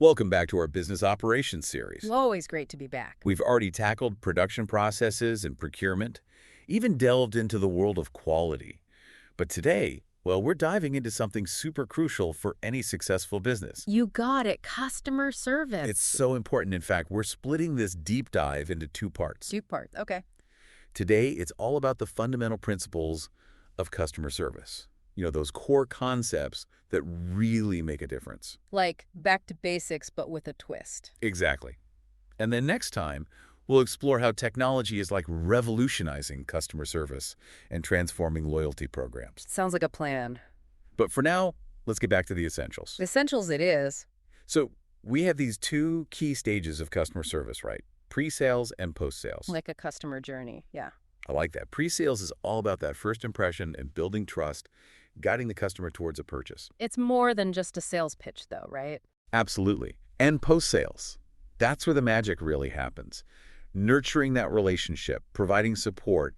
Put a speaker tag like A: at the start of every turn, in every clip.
A: Welcome back to our business operations series.
B: Always great to be back.
A: We've already tackled production processes and procurement, even delved into the world of quality. But today, well, we're diving into something super crucial for any successful business.
B: You got it. Customer service.
A: It's so important. In fact, we're splitting this deep dive into two parts.
B: Two parts. Okay.
A: Today, it's all about the fundamental principles of customer service. You know, those core concepts that really make a difference.
B: Like back to basics, but with a twist.
A: Exactly. And then next time, we'll explore how technology is like revolutionizing customer service and transforming loyalty programs.
B: Sounds like a plan.
A: But for now, let's get back to the essentials.
B: Essentials it is.
A: So we have these two key stages of customer service, right? Pre-sales and post-sales.
B: Like a customer journey. Yeah.
A: I like that. Pre-sales is all about that first impression and building trust, guiding the customer towards a purchase.
B: It's more than just a sales pitch, though, right?
A: Absolutely. And post-sales. That's where the magic really happens. Nurturing that relationship, providing support,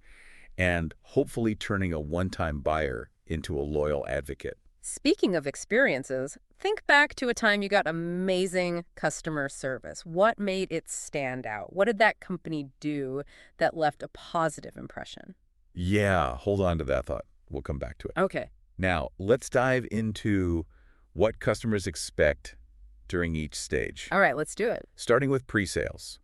A: and hopefully turning a one-time buyer into a loyal advocate.
B: Speaking of experiences, think back to a time you got amazing customer service. What made it stand out? What did that company do that left a positive impression?
A: Yeah, hold on to that thought. We'll come back to it.
B: Okay.
A: Now, let's dive into what customers expect during each stage.
B: All right, let's do it.
A: Starting with pre-sales.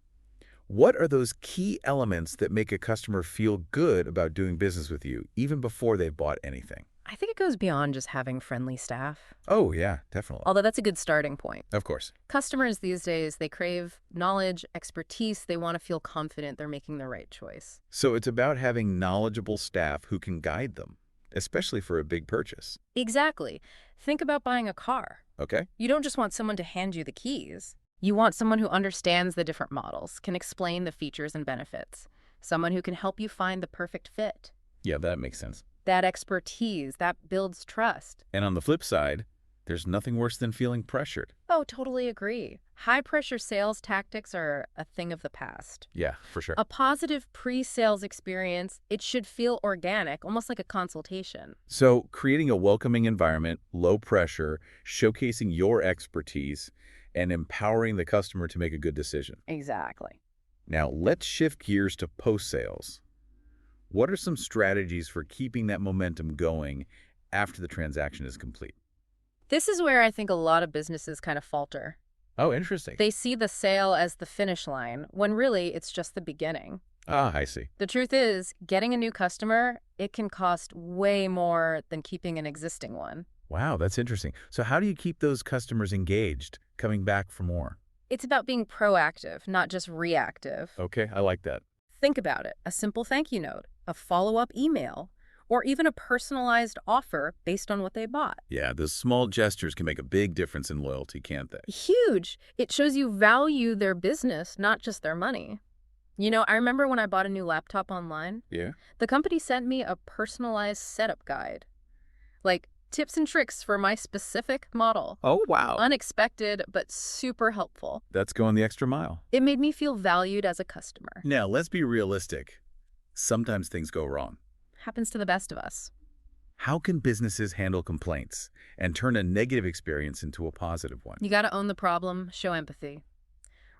A: What are those key elements that make a customer feel good about doing business with you, even before they've bought anything?
B: I think it goes beyond just having friendly staff.
A: Oh, yeah, definitely.
B: Although that's a good starting point.
A: Of course.
B: Customers these days, they crave knowledge, expertise. They want to feel confident they're making the right choice.
A: So it's about having knowledgeable staff who can guide them, especially for a big purchase.
B: Exactly. Think about buying a car.
A: Okay?
B: You don't just want someone to hand you the keys. You want someone who understands the different models, can explain the features and benefits, someone who can help you find the perfect fit.
A: Yeah, that makes sense.
B: That expertise, that builds trust.
A: And on the flip side, there's nothing worse than feeling pressured.
B: Oh, totally agree. High-pressure sales tactics are a thing of the past.
A: Yeah, for sure.
B: A positive pre-sales experience, it should feel organic, almost like a consultation.
A: So creating a welcoming environment, low pressure, showcasing your expertise, and empowering the customer to make a good decision.
B: Exactly.
A: Now, let's shift gears to post-sales. What are some strategies for keeping that momentum going after the transaction is complete?
B: This is where I think a lot of businesses kind of falter.
A: Oh, interesting.
B: They see the sale as the finish line, when really it's just the beginning.
A: Ah, I see.
B: The truth is, getting a new customer, it can cost way more than keeping an existing one.
A: Wow, that's interesting. So how do you keep those customers engaged, coming back for more?
B: It's about being proactive, not just reactive.
A: Okay, I like that.
B: Think about it. A simple thank you note, a follow-up email, or even a personalized offer based on what they bought.
A: Yeah, those small gestures can make a big difference in loyalty, can't they?
B: Huge. It shows you value their business, not just their money. You know, I remember when I bought a new laptop online,
A: Yeah?
B: the company sent me a personalized setup guide. Like, tips and tricks for my specific model.
A: Oh, wow.
B: Unexpected, but super helpful.
A: That's going the extra mile.
B: It made me feel valued as a customer.
A: Now, let's be realistic. Sometimes things go wrong.
B: Happens to the best of us.
A: How can businesses handle complaints and turn a negative experience into a positive one?
B: You got to own the problem, show empathy.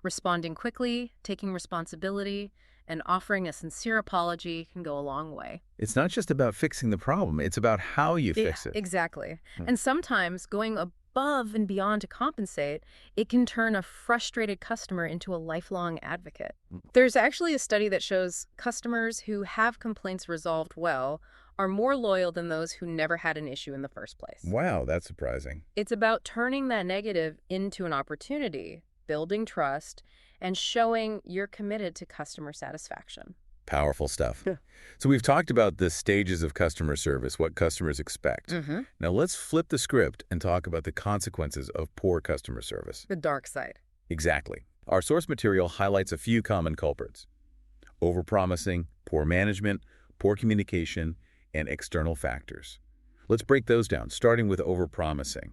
B: Responding quickly, taking responsibility, and offering a sincere apology can go a long way.
A: It's not just about fixing the problem. It's about how you fix it.
B: Exactly. And sometimes going above and beyond to compensate, it can turn a frustrated customer into a lifelong advocate. There's actually a study that shows customers who have complaints resolved well are more loyal than those who never had an issue in the first place.
A: Wow, that's surprising.
B: It's about turning that negative into an opportunity, building trust, and showing you're committed to customer satisfaction.
A: Powerful stuff. So we've talked about the stages of customer service, what customers expect. Now let's flip the script and talk about the consequences of poor customer service.
B: The dark side.
A: Exactly. Our source material highlights a few common culprits: overpromising, poor management, poor communication, and external factors. Let's break those down, starting with overpromising.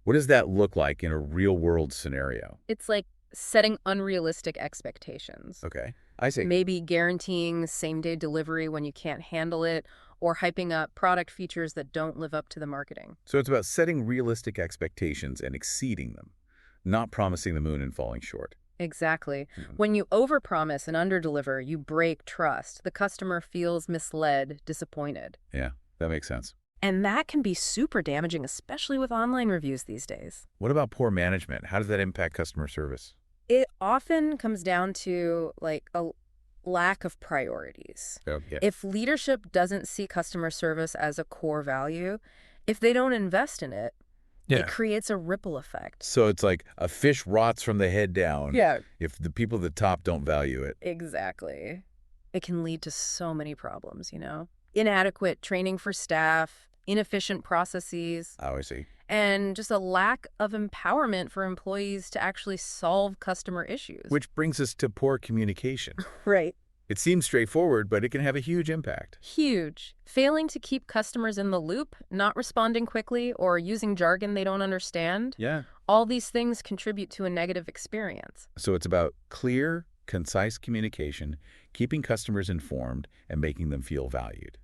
A: What does that look like in a real-world scenario?
B: It's like setting unrealistic expectations.
A: Okay, I see.
B: Maybe guaranteeing same-day delivery when you can't handle it, or hyping up product features that don't live up to the marketing.
A: So it's about setting realistic expectations and exceeding them, Not promising the moon and falling short.
B: Exactly. When you overpromise and underdeliver, you break trust. The customer feels misled, disappointed.
A: Yeah, that makes sense.
B: And that can be super damaging, especially with online reviews these days.
A: What about poor management? How does that impact customer service?
B: It often comes down to like a lack of priorities.
A: Okay.
B: If leadership doesn't see customer service as a core value, if they don't invest in it, it creates a ripple effect.
A: So it's like a fish rots from the head down.
B: Yeah.
A: If the people at the top don't value it.
B: Exactly. It can lead to so many problems, Inadequate training for staff, inefficient processes,
A: Oh, I see.
B: and just a lack of empowerment for employees to actually solve customer issues.
A: Which brings us to poor communication.
B: Right.
A: It seems straightforward, but it can have a huge impact.
B: Huge. Failing to keep customers in the loop, not responding quickly, or using jargon they don't understand.
A: Yeah.
B: All these things contribute to a negative experience.
A: So it's about clear, concise communication, keeping customers informed, and making them feel valued.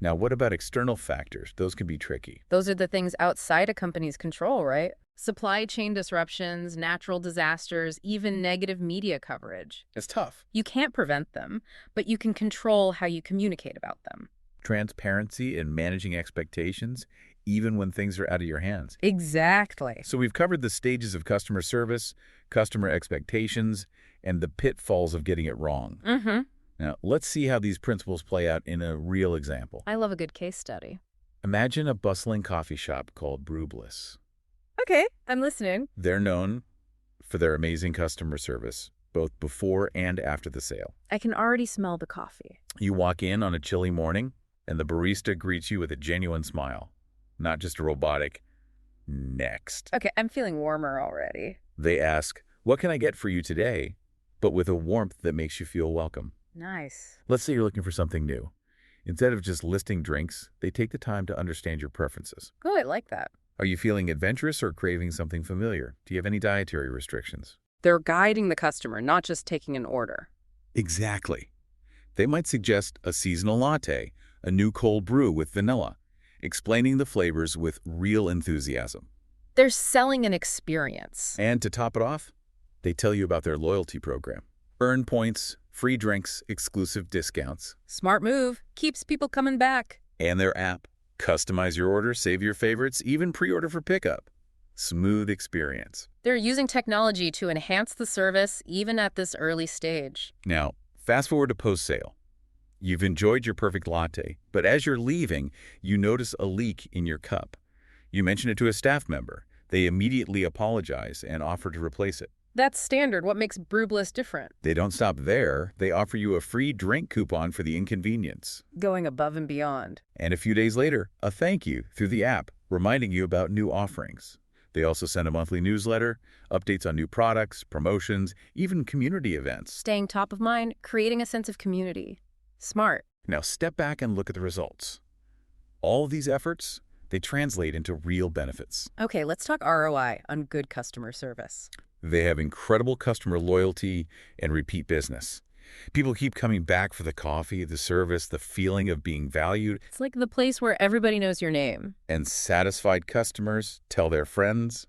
A: Now, what about external factors? Those can be tricky.
B: Those are the things outside a company's control, right? Supply chain disruptions, natural disasters, even negative media coverage.
A: It's tough.
B: You can't prevent them, but you can control how you communicate about them.
A: Transparency and managing expectations, even when things are out of your hands.
B: Exactly.
A: So we've covered the stages of customer service, customer expectations, and the pitfalls of getting it wrong.
B: Mm-hmm.
A: Now, let's see how these principles play out in a real example.
B: I love a good case study.
A: Imagine a bustling coffee shop called Brewbliss.
B: Okay, I'm listening.
A: They're known for their amazing customer service, both before and after the sale.
B: I can already smell the coffee.
A: You walk in on a chilly morning, and the barista greets you with a genuine smile, not just a robotic, "Next."
B: Okay, I'm feeling warmer already.
A: They ask, "What can I get for you today?" but with a warmth that makes you feel welcome.
B: Nice.
A: Let's say you're looking for something new. Instead of just listing drinks, they take the time to understand your preferences.
B: Oh, I like that.
A: Are you feeling adventurous or craving something familiar? Do you have any dietary restrictions?
B: They're guiding the customer, not just taking an order.
A: Exactly. They might suggest a seasonal latte, a new cold brew with vanilla, explaining the flavors with real enthusiasm.
B: They're selling an experience.
A: And to top it off, they tell you about their loyalty program. Earn points, free drinks, exclusive discounts.
B: Smart move. Keeps people coming back.
A: And their app. Customize your order, save your favorites, even pre-order for pickup. Smooth experience.
B: They're using technology to enhance the service even at this early stage.
A: Now, fast forward to post-sale. You've enjoyed your perfect latte, but as you're leaving, you notice a leak in your cup. You mention it to a staff member. They immediately apologize and offer to replace it.
B: That's standard. What makes Brewbliss different?
A: They don't stop there. They offer you a free drink coupon for the inconvenience.
B: Going above and beyond.
A: And a few days later, a thank you through the app, reminding you about new offerings. They also send a monthly newsletter, updates on new products, promotions, even community events.
B: Staying top of mind, creating a sense of community. Smart.
A: Now step back and look at the results. All of these efforts, they translate into real benefits.
B: Okay, let's talk ROI on good customer service.
A: They have incredible customer loyalty and repeat business. People keep coming back for the coffee, the service, the feeling of being valued.
B: It's like the place where everybody knows your name.
A: And satisfied customers tell their friends,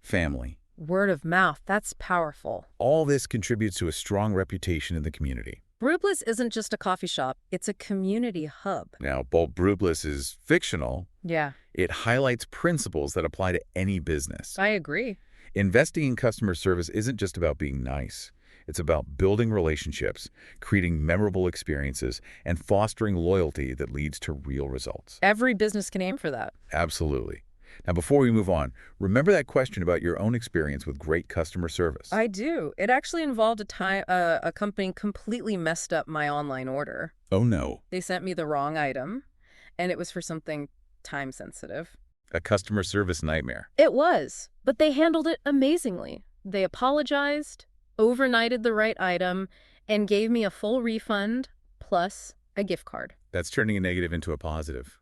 A: family.
B: Word of mouth, that's powerful.
A: All this contributes to a strong reputation in the community.
B: Brewbliss isn't just a coffee shop, it's a community hub.
A: Now, while Brewbliss is fictional,
B: Yeah,
A: it highlights principles that apply to any business.
B: I agree.
A: Investing in customer service isn't just about being nice. It's about building relationships, creating memorable experiences, and fostering loyalty that leads to real results.
B: Every business can aim for that.
A: Absolutely. Now, before we move on, remember that question about your own experience with great customer service.
B: I do. It actually involved a company completely messed up my online order.
A: Oh, no.
B: They sent me the wrong item, and it was for something time sensitive.
A: A customer service nightmare.
B: It was, but they handled it amazingly. They apologized, overnighted the right item, and gave me a full refund plus a gift card.
A: That's turning a negative into a positive.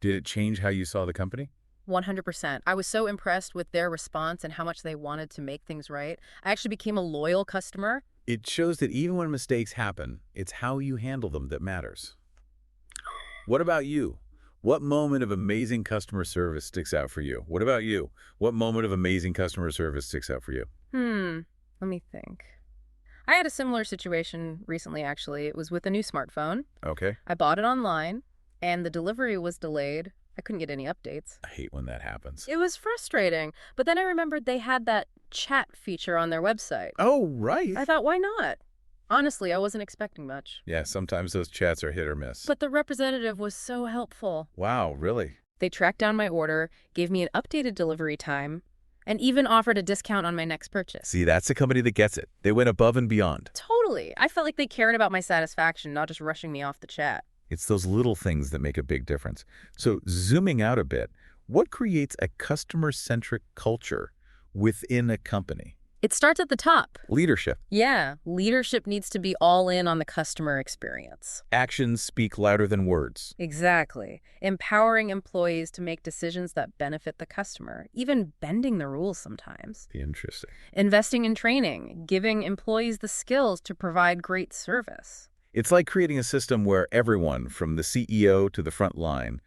A: Did it change how you saw the company?
B: 100%. I was so impressed with their response and how much they wanted to make things right. I actually became a loyal customer.
A: It shows that even when mistakes happen, it's how you handle them that matters. What about you? What moment of amazing customer service sticks out for you? What about you? What moment of amazing customer service sticks out for you?
B: Let me think. I had a similar situation recently, actually. It was with a new smartphone.
A: Okay.
B: I bought it online, and the delivery was delayed. I couldn't get any updates.
A: I hate when that happens.
B: It was frustrating, but then I remembered they had that chat feature on their website.
A: Oh, right.
B: I thought, why not? Honestly, I wasn't expecting much.
A: Yeah, sometimes those chats are hit or miss.
B: But the representative was so helpful.
A: Wow, really?
B: They tracked down my order, gave me an updated delivery time, and even offered a discount on my next purchase.
A: See, that's a company that gets it. They went above and beyond.
B: Totally. I felt like they cared about my satisfaction, not just rushing me off the chat.
A: It's those little things that make a big difference. So zooming out a bit, what creates a customer-centric culture within a company?
B: It starts at the top.
A: Leadership.
B: Yeah, leadership needs to be all in on the customer experience.
A: Actions speak louder than words.
B: Exactly. Empowering employees to make decisions that benefit the customer, even bending the rules sometimes.
A: Interesting.
B: Investing in training, giving employees the skills to provide great service.
A: It's like creating a system where everyone, from the CEO to the front line,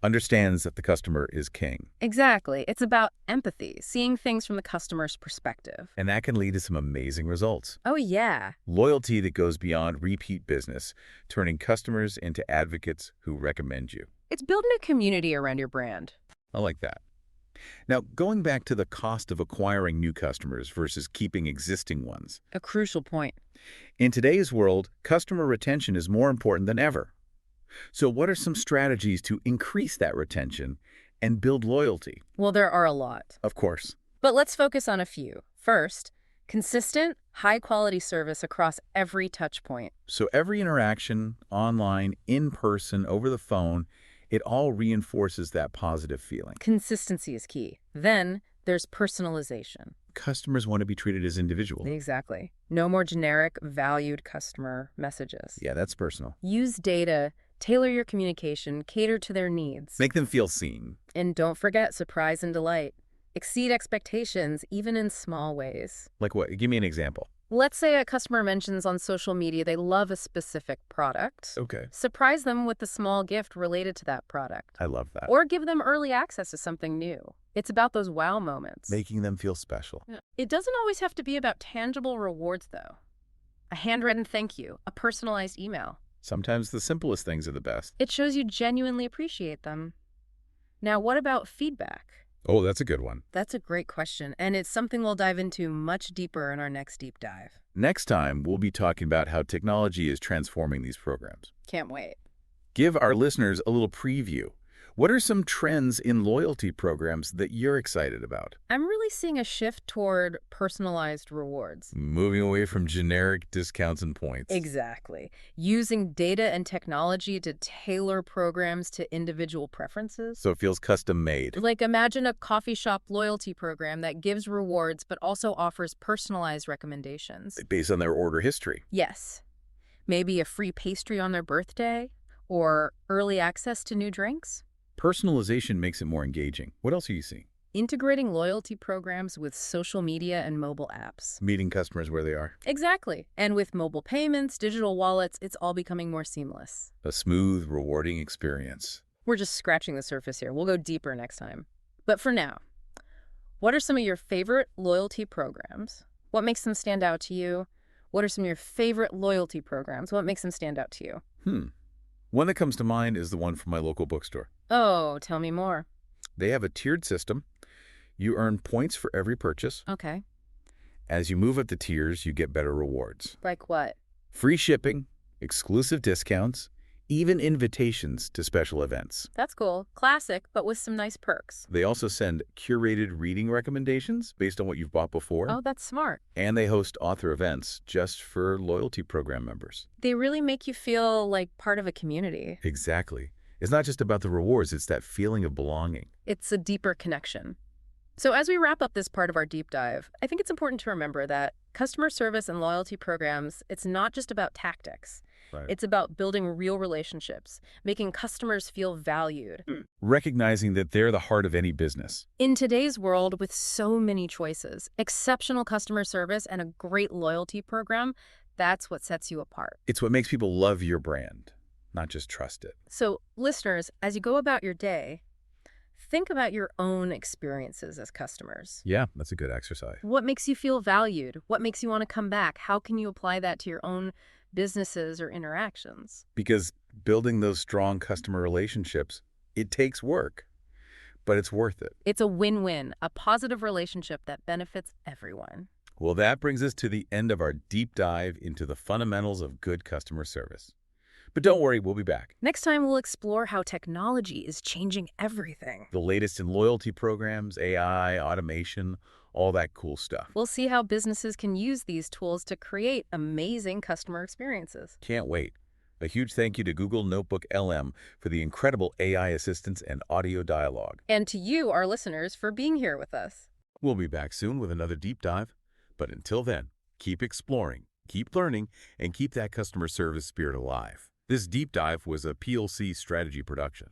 A: understands that the customer is king.
B: Exactly. It's about empathy, seeing things from the customer's perspective.
A: And that can lead to some amazing results.
B: Oh, yeah.
A: Loyalty that goes beyond repeat business, turning customers into advocates who recommend you.
B: It's building a community around your brand.
A: I like that. Now, going back to the cost of acquiring new customers versus keeping existing ones.
B: A crucial point.
A: In today's world, customer retention is more important than ever. So what are some strategies to increase that retention and build loyalty?
B: Well, there are a lot.
A: Of course.
B: But let's focus on a few. First, consistent, high-quality service across every touch point.
A: So every interaction, online, in person, over the phone, it all reinforces that positive feeling.
B: Consistency is key. Then there's personalization.
A: Customers want to be treated as individuals.
B: Exactly. No more generic, valued customer messages.
A: Yeah, that's personal.
B: Use data, tailor your communication, cater to their needs.
A: Make them feel seen.
B: And don't forget surprise and delight. Exceed expectations, even in small ways.
A: Like what? Give me an example.
B: Let's say a customer mentions on social media they love a specific product.
A: Okay.
B: Surprise them with a small gift related to that product.
A: I love that.
B: Or give them early access to something new. It's about those wow moments.
A: Making them feel special.
B: It doesn't always have to be about tangible rewards, though. A handwritten thank you, a personalized email.
A: Sometimes the simplest things are the best.
B: It shows you genuinely appreciate them. Now, what about feedback?
A: Oh, that's a good one.
B: That's a great question, and it's something we'll dive into much deeper in our next deep dive.
A: Next time, we'll be talking about how technology is transforming these programs.
B: Can't wait.
A: Give our listeners a little preview. What are some trends in loyalty programs that you're excited about?
B: I'm really seeing a shift toward personalized rewards.
A: Moving away from generic discounts and points.
B: Exactly. Using data and technology to tailor programs to individual preferences.
A: So it feels custom made.
B: Like imagine a coffee shop loyalty program that gives rewards but also offers personalized recommendations.
A: Based on their order history.
B: Yes. Maybe a free pastry on their birthday or early access to new drinks.
A: Personalization makes it more engaging. What else are you seeing?
B: Integrating loyalty programs with social media and mobile apps.
A: Meeting customers where they are.
B: Exactly. And with mobile payments, digital wallets, it's all becoming more seamless.
A: A smooth, rewarding experience.
B: We're just scratching the surface here. We'll go deeper next time. But for now, what are some of your favorite loyalty programs? What makes them stand out to you? What are some of your favorite loyalty programs? What makes them stand out to you?
A: One that comes to mind is the one from my local bookstore.
B: Oh, tell me more.
A: They have a tiered system. You earn points for every purchase.
B: Okay.
A: As you move up the tiers, you get better rewards.
B: Like what?
A: Free shipping, exclusive discounts, even invitations to special events.
B: That's cool. Classic, but with some nice perks.
A: They also send curated reading recommendations based on what you've bought before.
B: Oh, that's smart.
A: And they host author events just for loyalty program members.
B: They really make you feel like part of a community.
A: Exactly. It's not just about the rewards, it's that feeling of belonging.
B: It's a deeper connection. So as we wrap up this part of our deep dive, I think it's important to remember that customer service and loyalty programs, it's not just about tactics.
A: Right.
B: It's about building real relationships, making customers feel valued.
A: Recognizing that they're the heart of any business.
B: In today's world with so many choices, exceptional customer service and a great loyalty program, that's what sets you apart.
A: It's what makes people love your brand. not just trust it.
B: So, listeners, as you go about your day, think about your own experiences as customers.
A: Yeah, that's a good exercise.
B: What makes you feel valued? What makes you want to come back? How can you apply that to your own businesses or interactions?
A: Because building those strong customer relationships, it takes work, but it's worth it.
B: It's a win-win, a positive relationship that benefits everyone.
A: Well, that brings us to the end of our deep dive into the fundamentals of good customer service. But don't worry, we'll be back.
B: Next time, we'll explore how technology is changing everything.
A: The latest in loyalty programs, AI, automation, all that cool stuff.
B: We'll see how businesses can use these tools to create amazing customer experiences.
A: Can't wait. A huge thank you to Google Notebook LM for the incredible AI assistance and audio dialogue.
B: And to you, our listeners, for being here with us.
A: We'll be back soon with another deep dive. But until then, keep exploring, keep learning, and keep that customer service spirit alive. This deep dive was a PEELC Strategy Production.